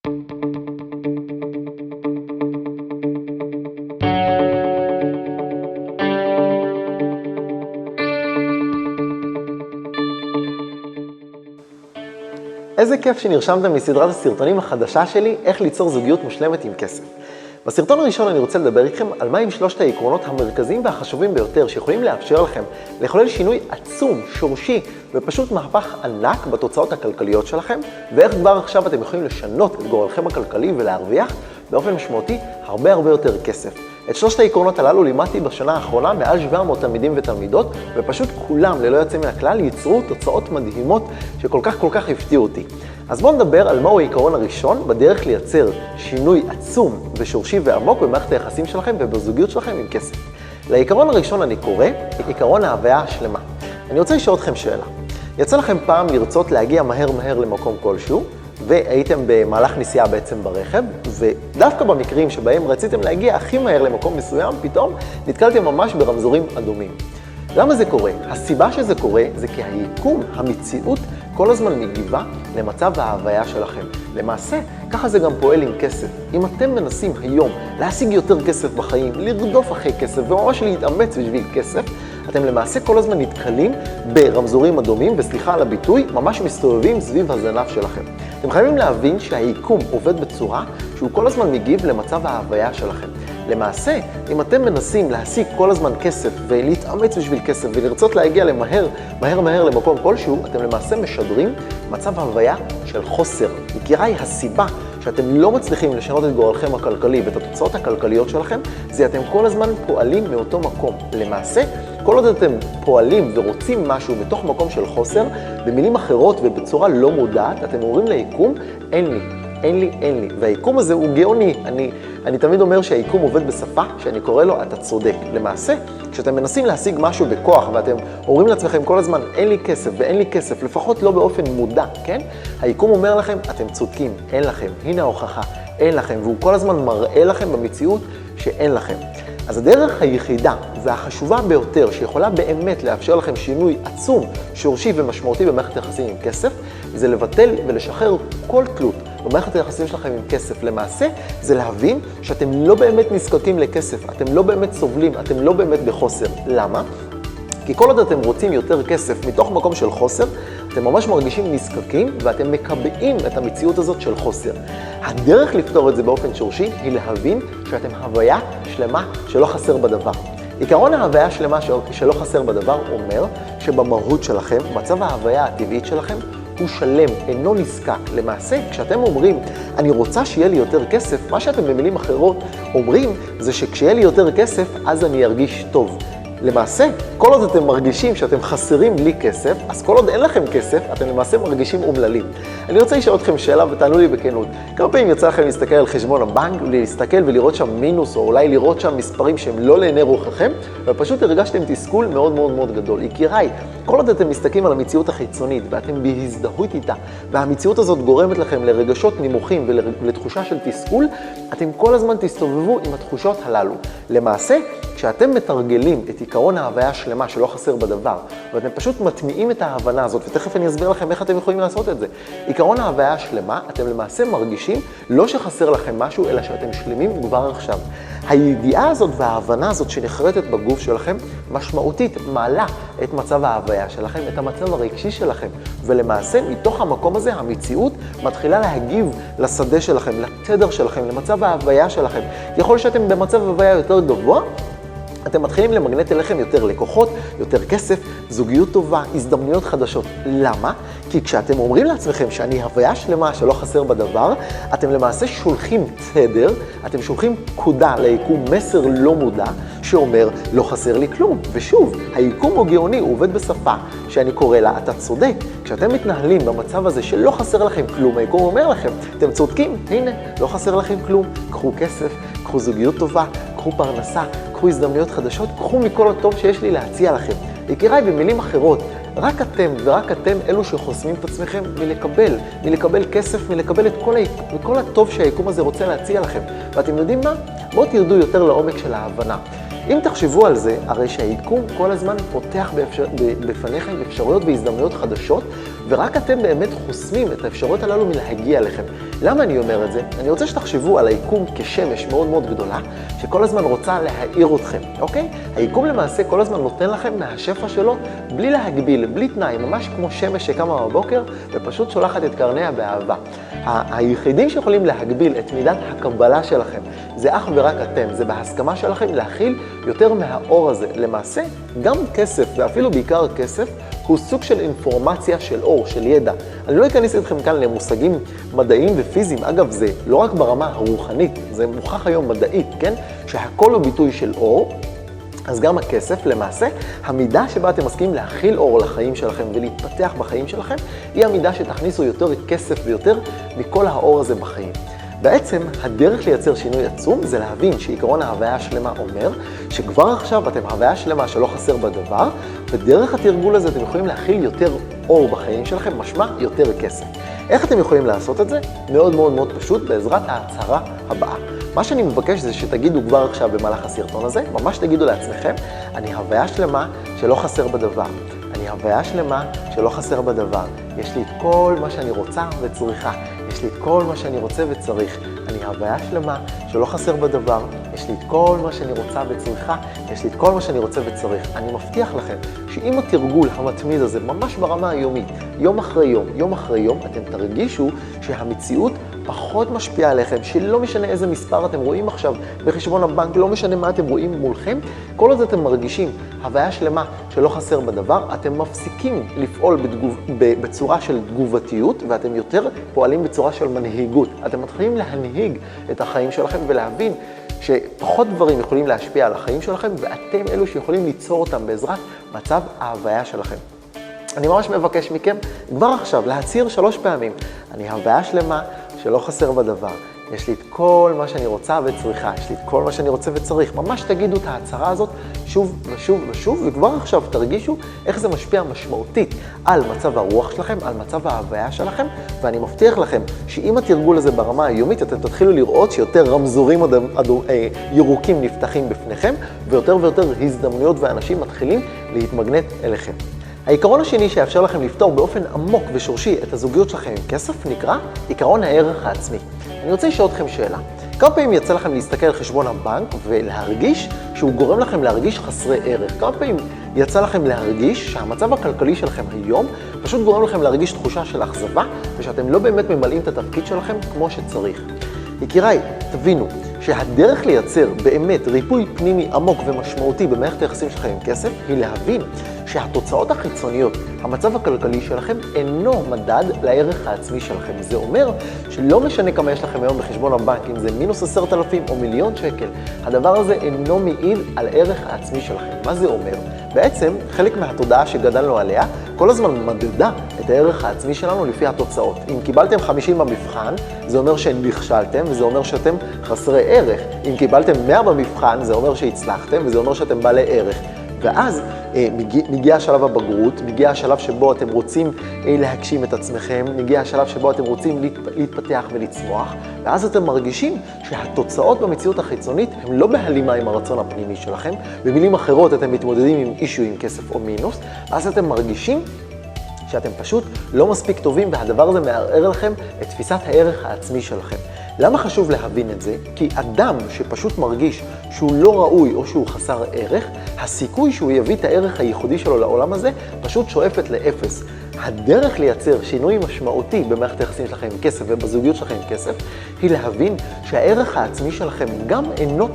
איזה כיף שנרשמתם מסדרת הסרטונים החדשה שלי, איך ליצור זוגיות מושלמת עם כסף. בסרטון הראשון אני רוצה לדבר איתכם על מהם שלושת העקרונות המרכזיים והחשובים ביותר שיכולים לאפשר לכם לחולל שינוי עצום, שורשי ופשוט מהפך ענק בתוצאות הכלכליות שלכם, ואיך כבר עכשיו אתם יכולים לשנות את גורלכם הכלכלי ולהרוויח באופן משמעותי הרבה יותר כסף. את שלושת העקרונות הללו לימדתי בשנה האחרונה מעל 700 תלמידים ותלמידות, ופשוט כולם ללא יוצא מן הכלל ייצרו תוצאות מדהימות שכל כך הפתיעו אותי. אז בואו נדבר על מהו העיקרון הראשון בדרך לייצר שינוי עצום ושורשי ועמוק במערכת היחסים שלכם ובזוגיות שלכם עם כסף. לעיקרון הראשון אני קורא עיקרון ההוויה השלמה. אני רוצה לשאול אתכם שאלה. יצא לכם פעם לרצות להגיע מהר למקום כלשהו, והייתם במהלך נסיעה בעצם ברכב, ודווקא במקרים שבהם רציתם להגיע הכי מהר למקום מסוים, פתאום נתקלתם ממש ברמזורים אדומים. למה זה קורה? הסיבה שזה קורה זה כי היקום, המציאות, כל הזמן מגיבה למצב ההוויה שלכם. למעשה, ככה זה גם פועל עם כסף. אם אתם מנסים היום להשיג יותר כסף בחיים, לרדוף אחרי כסף וממש להתאמץ בשביל כסף, אתם למעשה כל הזמן נתקלים ברמזורים אדומים, וסליחה על הביטוי, ממש מסתובבים סביב הזנב שלכם. אתם חייבים להבין שהיקום עובד בצורה שהוא כל הזמן מגיב למצב ההוויה שלכם. למעשה, אם אתם מנסים להשיג כל הזמן כסף ולהתאמץ בשביל כסף ולרצות להגיע מהר למקום כלשהו, אתם למעשה משדרים מצב הוויה של חוסר. יקיריי, הסיבה שאתם לא מצליחים לשנות את גורלכם הכלכלי ואת התוצאות הכלכליות שלכם, זה אתם כל הזמן פועלים מאותו מקום. למעשה, כל עוד אתם פועלים ורוצים משהו בתוך מקום של חוסר, במילים אחרות ובצורה לא מודעת, אתם אומרים ליקום, אין לי. והיקום הזה הוא גאוני. אני תמיד אומר שהיקום עובד בשפה שאני קורא לו, אתה צודק. למעשה, כשאתם מנסים להשיג משהו בכוח ואתם אומרים לעצמכם כל הזמן, אין לי כסף ואין לי כסף, לפחות לא באופן מודע, כן? היקום אומר לכם, אתם צודקים, אין לכם. הנה ההוכחה, אין לכם. והוא כל הזמן מראה לכם במציאות שאין לכם. אז הדרך היחידה והחשובה ביותר שיכולה באמת לאפשר לכם שינוי עצום, שורשי ומשמעותי במערכת היחסים עם כסף, זה לבטל ולשחרר כל תלות במערכת היחסים שלכם עם כסף. למעשה, זה להבין שאתם לא באמת נזקקים לכסף, אתם לא באמת סובלים, אתם לא באמת בחוסר. למה? כי כל עוד אתם רוצים יותר כסף מתוך מקום של חוסר, אתם ממש מרגישים נזקקים ואתם מקבעים את המציאות הזאת של חוסר. הדרך לפתור את זה באופן שורשי היא להבין שאתם הוויה שלמה שלא חסר בדבר. עיקרון ההוויה השלמה שלא חסר בדבר אומר שבמהות שלכם, מצב ההוויה הטבעית שלכם, הוא שלם, אינו נזקק. למעשה, כשאתם אומרים, אני רוצה שיהיה לי יותר כסף, מה שאתם במילים אחרות אומרים זה שכשיהיה לי יותר כסף, אז אני ארגיש טוב. למעשה, כל עוד אתם מרגישים שאתם חסרים לי כסף, אז כל עוד אין לכם כסף, אתם למעשה מרגישים אומללים. אני רוצה לשאול אתכם שאלה ותענו לי בכנות. כמה פעמים יצא לכם להסתכל על חשבון הבנק, להסתכל ולראות שם מינוס, או אולי לראות שם מספרים שהם לא לעיני רוחכם, ופשוט הרגשתם תסכול מאוד גדול. יקיריי, כל עוד אתם מסתכלים על המציאות החיצונית, ואתם בהזדהות איתה, והמציאות הזאת גורמת לכם לרגשות נמוכים ולתחושה של תסכול, אתם כל הזמן תסתובבו עם התחושות הללו. למעשה, כשאתם מתרגלים את עיקרון ההוויה השלמה שלא חסר בדבר, ואתם פשוט מטמיעים את ההבנה הזאת, ותכף אני אסביר לכם איך אתם יכולים לעשות את זה. עיקרון ההוויה השלמה, אתם למעשה מרגישים לא שחסר לכם משהו, אלא שאתם שלמים כבר עכשיו. הידיעה הזאת וההבנה הזאת שנחרטת בגוף שלכם, משמעותית מעלה את מצב ההוויה שלכם, את המצב הרגשי שלכם. ולמעשה, מתוך המקום הזה, המציאות מתחילה להגיב לשדה שלכם, לתדר שלכם, למצב ההוויה שלכם. ככל שאתם במצב ההוויה יותר גבוה, אתם מתחילים למגנט אליכם יותר לקוחות, יותר כסף, זוגיות טובה, הזדמנויות חדשות. למה? כי כשאתם אומרים לעצמכם שאני הוויה שלמה שלא חסר בדבר, אתם למעשה שולחים תדר, אתם שולחים פקודה ליקום, מסר לא מודע, שאומר לא חסר לי כלום. ושוב, היקום הוא גאוני, הוא עובד בשפה שאני קורא לה, אתה צודק. כשאתם מתנהלים במצב הזה שלא חסר לכם כלום, היקום אומר לכם, אתם צודקים, הנה, לא חסר לכם כלום, קחו כסף, קחו זוגיות טובה, קחו פרנסה, קחו הזדמנויות חדשות, קחו מכל הטוב שיש לי להציע לכם. יקיריי, במילים אחרות, רק אתם ורק אתם אלו שחוסמים את עצמכם מלקבל כסף, מלקבל את כל הטוב שהיקום הזה רוצה להציע לכם. ואתם יודעים מה? בואו תרדו יותר לעומק של ההבנה. אם תחשבו על זה, הרי שהיקום כל הזמן פותח בפניכם אפשרויות והזדמנויות חדשות, ורק אתם באמת חוסמים את האפשרויות הללו מלהגיע לכם. למה אני אומר את זה? אני רוצה שתחשבו על היקום כשמש מאוד מאוד גדולה, שכל הזמן רוצה להאיר אתכם, אוקיי? היקום למעשה כל הזמן נותן לכם מהשפע שלו, בלי להגביל, בלי תנאי, ממש כמו שמש שקמה בבוקר, ופשוט שולחת את קרניה באהבה. היחידים שיכולים להגביל את מידת הקבלה שלכם, זה אך ורק אתם, זה בהסכמה שלכם להכיל יותר מהאור הזה. למעשה, גם כסף, ואפילו בעיקר כסף, הוא סוג של אינפורמציה של אור, של ידע. אני לא אכנס אתכם כאן למושגים מדעיים ופיזיים. אגב, זה לא רק ברמה הרוחנית, זה מוכח היום מדעית, כן? שהכל הוא ביטוי של אור. אז גם הכסף, למעשה, המידה שבה אתם מסכימים להכיל אור לחיים שלכם ולהתפתח בחיים שלכם, היא המידה שתכניסו יותר כסף ויותר מכל האור הזה בחיים. בעצם, הדרך לייצר שינוי עצום זה להבין שעיקרון ההוויה השלמה אומר שכבר עכשיו אתם הוויה שלמה שלא חסר בדבר, ודרך התרגול הזה אתם יכולים להכיל יותר אור בחיים שלכם, משמע יותר כסף. איך אתם יכולים לעשות את זה? מאוד מאוד מאוד פשוט, בעזרת ההצהרה הבאה. מה שאני מבקש זה שתגידו כבר עכשיו במהלך הסרטון הזה, ממש תגידו לעצמכם, אני הוויה שלמה שלא חסר בדבר. אני הוויה שלמה שלא חסר בדבר. יש לי את כל מה שאני רוצה וצריכה. יש לי את כל מה שאני רוצה וצריך. אני הוויה שלמה שלא חסר בדבר. יש לי את כל מה שאני רוצה וצריכה. יש לי את כל מה שאני רוצה וצריך. אני מבטיח לכם שאם התרגול המתמיד הזה, ממש ברמה היומית, יום אחרי יום, יום אחרי יום, אתם תרגישו שהמציאות פחות משפיעה עליכם, שלא משנה איזה מספר אתם רואים עכשיו בחשבון הבנק, לא משנה מה אתם רואים מולכם, כל עוד אתם מרגישים הוויה שלמה שלא חסר בדבר, אתם מפסיקים לפעול בצורה של תגובתיות, ואתם יותר פועלים בצורה של מנהיגות. אתם מתחילים להנהיג את החיים שלכם ולהבין שפחות דברים יכולים להשפיע על החיים שלכם, ואתם אלו שיכולים ליצור אותם בעזרת מצב ההוויה שלכם. אני ממש מבקש מכם כבר עכשיו להצהיר 3 פעמים, אני הוויה שלמה שלא חסר בדבר. יש לי את כל מה שאני רוצה וצריכה, יש לי את כל מה שאני רוצה וצריך. ממש תגידו את ההצהרה הזאת שוב ושוב ושוב, וכבר עכשיו תרגישו איך זה משפיע משמעותית על מצב הרוח שלכם, על מצב ההוויה שלכם, ואני מבטיח לכם שאם התרגול הזה ברמה היומית, אתם תתחילו לראות שיותר רמזורים ירוקים נפתחים בפניכם, ויותר ויותר הזדמנויות ואנשים מתחילים להתמגנט אליכם. העיקרון השני שיאפשר לכם לפתור באופן עמוק ושורשי את הזוגיות שלכם עם כסף נקרא עיקרון הערך העצמי. אני רוצה לשאול אתכם שאלה. כמה פעמים יצא לכם להסתכל על חשבון הבנק ולהרגיש שהוא גורם לכם להרגיש חסרי ערך? כמה פעמים יצא לכם להרגיש שהמצב הכלכלי שלכם היום פשוט גורם לכם להרגיש תחושה של אכזבה ושאתם לא באמת ממלאים את התפקיד שלכם כמו שצריך? יקיריי, תבינו שהדרך לייצר באמת ריפוי פנימי עמוק ומשמעותי במערכת היחסים שלכם עם כסף היא להבין שהתוצאות החיצוניות, המצב הכלכלי שלכם אינו מדד לערך העצמי שלכם. זה אומר שלא משנה כמה יש לכם היום בחשבון הבנק, אם זה מינוס 10,000 או מיליון שקל, הדבר הזה אינו מעיד על ערך העצמי שלכם. מה זה אומר? בעצם חלק מהתודעה שגדלנו עליה כל הזמן מדדה את הערך העצמי שלנו לפי התוצאות. אם קיבלתם 50 במבחן, זה אומר שנכשלתם וזה אומר שאתם חסרי ערך. אם קיבלתם 100 במבחן, זה אומר שהצלחתם וזה אומר שאתם בעלי ערך. ואז מגיע השלב הבגרות, מגיע השלב שבו אתם רוצים להגשים את עצמכם, מגיע השלב שבו אתם רוצים להתפתח ולצמוח, ואז אתם מרגישים שהתוצאות במציאות החיצונית הם לא בהלימה עם הרצון הפנימי שלכם. במילים אחרות אתם מתמודדים עם אישו, עם כסף או מינוס, ואז אתם מרגישים שאתם פשוט לא מספיק טובים, והדבר הזה מערער לכם את תפיסת הערך העצמי שלכם. למה חשוב להבין את זה? כי אדם שפשוט מרגיש שהוא לא ראוי או שהוא חסר ערך, הסיכוי שהוא יביא את הערך הייחודי שלו לעולם הזה פשוט שואפת לאפס. הדרך לייצר שינוי משמעותי במערכת היחסים שלכם עם כסף ובזוגיות שלכם עם כסף, היא להבין שהערך העצמי שלכם גם אינו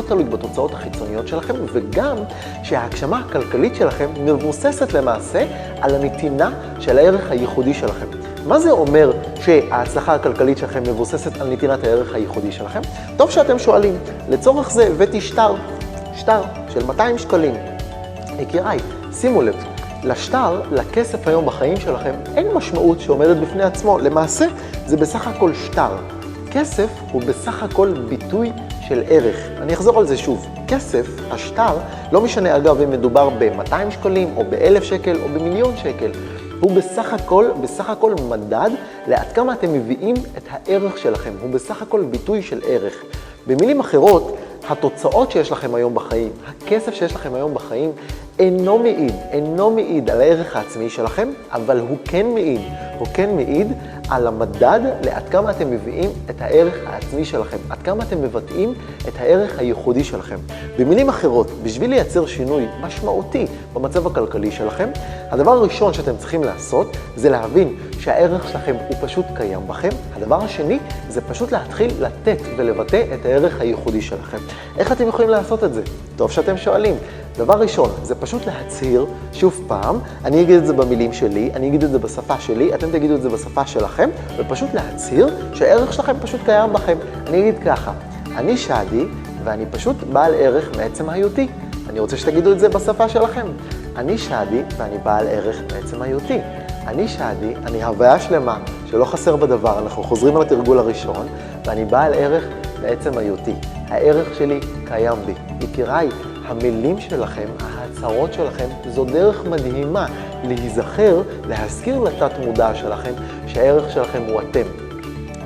תלוי בתוצאות החיצוניות שלכם, וגם שההגשמה הכלכלית שלכם מבוססת למעשה על הנתינה של הערך הייחודי שלכם. מה זה אומר שההצלחה הכלכלית שלכם מבוססת על נתינת הערך הייחודי שלכם? טוב שאתם שואלים. לצורך זה הבאתי שטר של 200 שקלים. יקיריי, שימו לב, לשטר, לכסף היום בחיים שלכם, אין משמעות שעומדת בפני עצמו. למעשה, זה בסך הכל שטר. כסף הוא בסך הכל ביטוי של ערך. אני אחזור על זה שוב. כסף, השטר, לא משנה אגב אם מדובר ב-200 שקלים או ב-1,000 שקל או במיליון שקל. הוא בסך הכל מדד לעד כמה אתם מביאים את הערך שלכם. הוא בסך הכל ביטוי של ערך. במילים אחרות, התוצאות שיש לכם היום בחיים, הכסף שיש לכם היום בחיים, אינו מעיד על הערך העצמי שלכם, אבל הוא כן מעיד על המדד לעד כמה אתם מביאים את הערך העצמי שלכם, עד כמה אתם מבטאים את הערך הייחודי שלכם. במילים אחרות, בשביל לייצר שינוי משמעותי במצב הכלכלי שלכם, הדבר הראשון שאתם צריכים לעשות זה להבין שהערך שלכם הוא פשוט קיים בכם. הדבר השני זה פשוט להתחיל לתת ולבטא את הערך הייחודי שלכם. איך אתם יכולים לעשות את זה? טוב שאתם שואלים. דבר ראשון, זה פשוט להצהיר, שוב פעם, אני אגיד את זה במילים שלי, אני אגיד את זה בשפה שלי, אתם תגידו את זה בשפה שלכם, ופשוט להצהיר שהערך שלכם פשוט קיים בכם. אני אגיד ככה, אני שעדי, ואני פשוט בעל ערך מעצם היותי. אני רוצה שתגידו את זה בשפה שלכם. אני שעדי, ואני בעל ערך מעצם היותי. אני שעדי, אני הוויה שלמה, שלא חסר בדבר, אנחנו חוזרים על התרגול הראשון, ואני בעל ערך מעצם היותי. הערך שלי קיים בי. יקיריי, המילים שלכם, ההצהרות שלכם, זו דרך מדהימה להיזכר, להזכיר לתת מודע שלכם שהערך שלכם הוא אתם.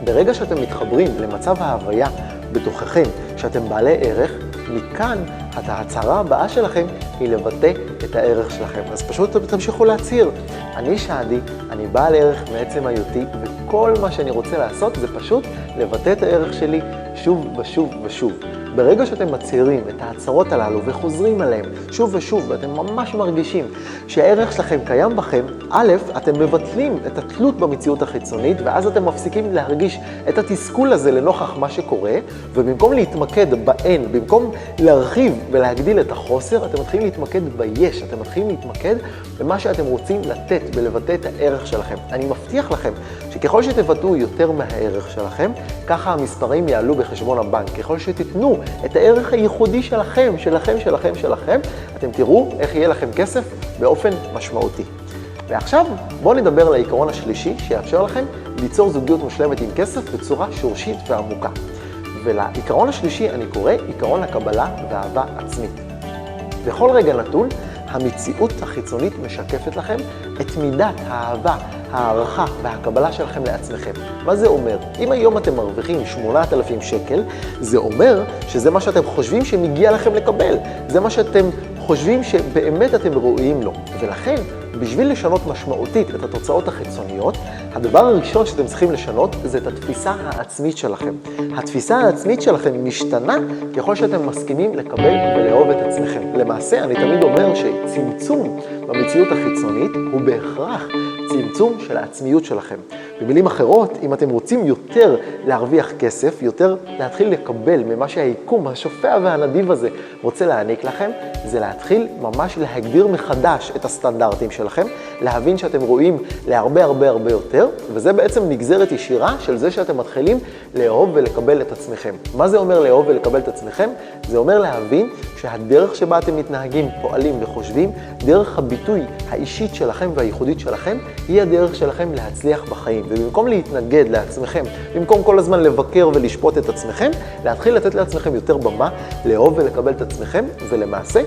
ברגע שאתם מתחברים למצב ההוויה בתוככם, שאתם בעלי ערך, מכאן ההצהרה הבאה שלכם היא לבטא את הערך שלכם. אז פשוט תמשיכו להצהיר. אני שעדי, אני בעל ערך מעצם היותי, וכל מה שאני רוצה לעשות זה פשוט לבטא את הערך שלי שוב ושוב ושוב. ברגע שאתם מצהירים את ההצהרות הללו וחוזרים עליהם שוב ושוב, ואתם ממש מרגישים שהערך שלכם קיים בכם, א', אתם מבטלים את התלות במציאות החיצונית, ואז אתם מפסיקים להרגיש את התסכול הזה לנוכח מה שקורה, ובמקום להתמקד באין, במקום להרחיב ולהגדיל את החוסר, אתם מתחילים להתמקד ביש, אתם מתחילים להתמקד במה שאתם רוצים לתת ולבטא את הערך שלכם. אני מבטיח לכם שככל שתבטאו יותר מהערך שלכם, ככה המספרים יעלו בחשבון הבנק. ככל שתיתנו את הערך הייחודי שלכם, אתם תראו איך יהיה לכם כסף באופן משמעותי. ועכשיו בואו נדבר על העיקרון השלישי שיאפשר לכם ליצור זוגיות מושלמת עם כסף בצורה שורשית ועמוקה. ולעיקרון השלישי אני קורא עיקרון הקבלה ואהבה עצמית. בכל רגע נתון, המציאות החיצונית משקפת לכם את מידת האהבה, הערכה והקבלה שלכם לעצמכם. מה זה אומר? אם היום אתם מרוויחים 8,000 שקל, זה אומר שזה מה שאתם חושבים שמגיע לכם לקבל. זה מה שאתם חושבים שבאמת אתם ראויים לו. ולכן, בשביל לשנות משמעותית את התוצאות החיצוניות, הדבר הראשון שאתם צריכים לשנות זה את התפיסה העצמית שלכם. התפיסה העצמית שלכם משתנה ככל שאתם מסכימים לקבל ולאהוב את עצמכם. למעשה, אני תמיד אומר שצמצום במציאות החיצונית הוא בהכרח צמצום של העצמיות שלכם. במילים אחרות, אם אתם רוצים יותר להרוויח כסף, יותר להתחיל לקבל ממה שהיקום השופע והנדיב הזה רוצה להעניק לכם, זה להתחיל ממש להגדיר מחדש את הסטנדרטים שלכם, להבין שאתם רואים להרבה יותר, וזה בעצם נגזרת ישירה של זה שאתם מתחילים לאהוב ולקבל את עצמכם. מה זה אומר לאהוב ולקבל את עצמכם? זה אומר להבין שהדרך שבה אתם מתנהגים, פועלים וחושבים, דרך הביטוי האישית שלכם והייחודית שלכם, היא הדרך שלכם להצליח בחיים. ובמקום להתנגד לעצמכם, במקום כל הזמן לבקר ולשפוט את עצמכם, להתחיל לתת לעצמכם יותר במה, לאהוב ולקבל את עצמכם, ולמעשה,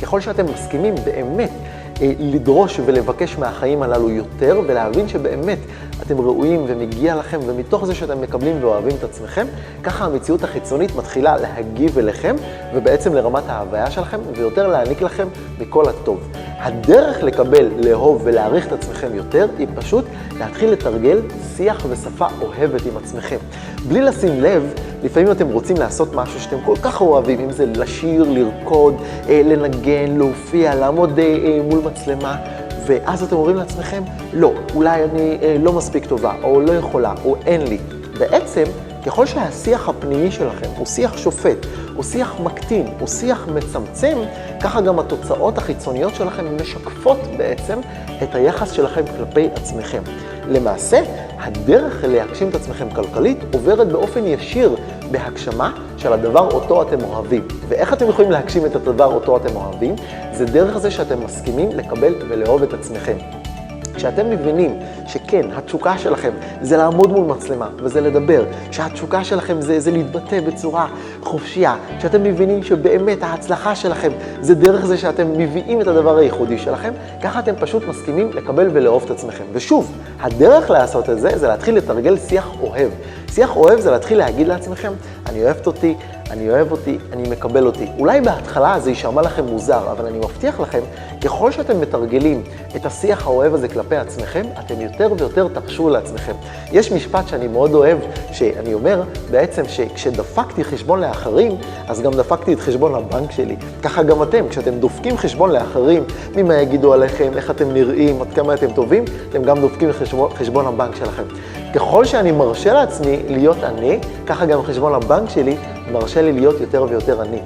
ככל שאתם מסכימים באמת לדרוש ולבקש מהחיים הללו יותר, ולהבין שבאמת אתם ראויים ומגיע לכם, ומתוך זה שאתם מקבלים ואוהבים את עצמכם, ככה המציאות החיצונית מתחילה להגיב אליכם, ובעצם לרמת ההוויה שלכם, ויותר להעניק לכם מכל הטוב. הדרך לקבל, לאהוב ולהעריך את עצמכם יותר, היא פשוט להתחיל לתרגל שיח ושפה אוהבת עם עצמכם. בלי לשים לב, לפעמים אתם רוצים לעשות משהו שאתם כל כך אוהבים, אם זה לשיר, לרקוד, לנגן, להופיע, לעמוד מול מצלמה, ואז אתם אומרים לעצמכם, לא, אולי אני לא מספיק טובה, או לא יכולה, או אין לי. בעצם, ככל שהשיח הפנימי שלכם הוא שיח שופט, הוא שיח מקטין, הוא שיח מצמצם, ככה גם התוצאות החיצוניות שלכם משקפות בעצם את היחס שלכם כלפי עצמכם. למעשה, הדרך להגשים את עצמכם כלכלית עוברת באופן ישיר בהגשמה של הדבר אותו אתם אוהבים. ואיך אתם יכולים להגשים את הדבר אותו אתם אוהבים? זה דרך זה שאתם מסכימים לקבל ולאהוב את עצמכם. כשאתם מבינים שכן, התשוקה שלכם זה לעמוד מול מצלמה וזה לדבר, שהתשוקה שלכם זה להתבטא בצורה חופשייה, כשאתם מבינים שבאמת ההצלחה שלכם זה דרך זה שאתם מביאים את הדבר הייחודי שלכם, ככה אתם פשוט מסכימים לקבל ולאהוב את עצמכם. ושוב, הדרך לעשות את זה זה להתחיל לתרגל שיח אוהב. שיח אוהב זה להתחיל להגיד לעצמכם, אני אוהבת אותי, אני אוהב אותי, אני מקבל אותי. אולי בהתחלה זה יישמע לכם מוזר, אבל אני מבטיח לכם, ככל שאתם מתרגלים את השיח האוהב הזה כלפי עצמכם, אתם יותר ויותר תחשו לעצמכם. יש משפט שאני מאוד אוהב, שאני אומר בעצם שכשדפקתי חשבון לאחרים, אז גם דפקתי את חשבון הבנק שלי. ככה גם אתם, כשאתם דופקים חשבון לאחרים, ממה יגידו עליכם, איך אתם נראים, עד כמה אתם טובים, אתם גם דופקים חשבון הבנק שלכם. ככל שאני מרשה לעצמי להיות אני, ככה גם חשבון הבנק שלי מרשה לי להיות יותר ויותר אני.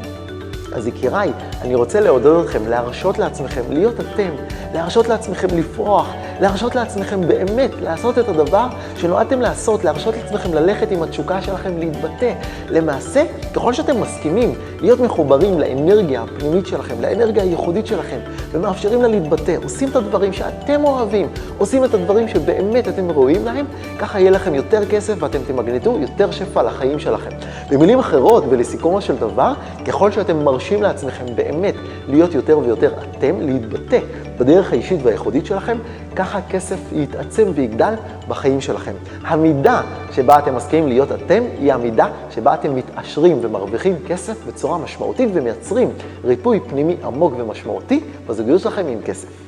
אז יקיריי, אני רוצה לעודד אתכם, להרשות לעצמכם, להיות אתם, להרשות לעצמכם לפרוח, להרשות לעצמכם באמת, לעשות את הדבר שנועדתם לעשות, להרשות לעצמכם ללכת עם התשוקה שלכם, להתבטא. למעשה, ככל שאתם מסכימים להיות מחוברים לאנרגיה הפנימית שלכם, לאנרגיה הייחודית שלכם, ומאפשרים לה להתבטא, עושים את הדברים שאתם אוהבים, עושים את הדברים שבאמת אתם ראויים להם, ככה יהיה לכם יותר כסף ואתם תמגנטו יותר שפע לחיים שלכם. במילים אחרות ולסיכומו של דבר, ככל שאתם מרשים לעצמכם באמת להיות יותר ויותר אתם, להתבטא בדרך האישית והייחודית שלכם, ככה כסף יתעצם ויגדל בחיים שלכם. המידה שבה אתם מסכימים להיות אתם, היא המידה שבה אתם מתעשרים ומרוויחים כסף בצורה משמעותית ומייצרים ריפוי פנימי עמוק ומשמעותי בזוגיות שלכם עם כסף.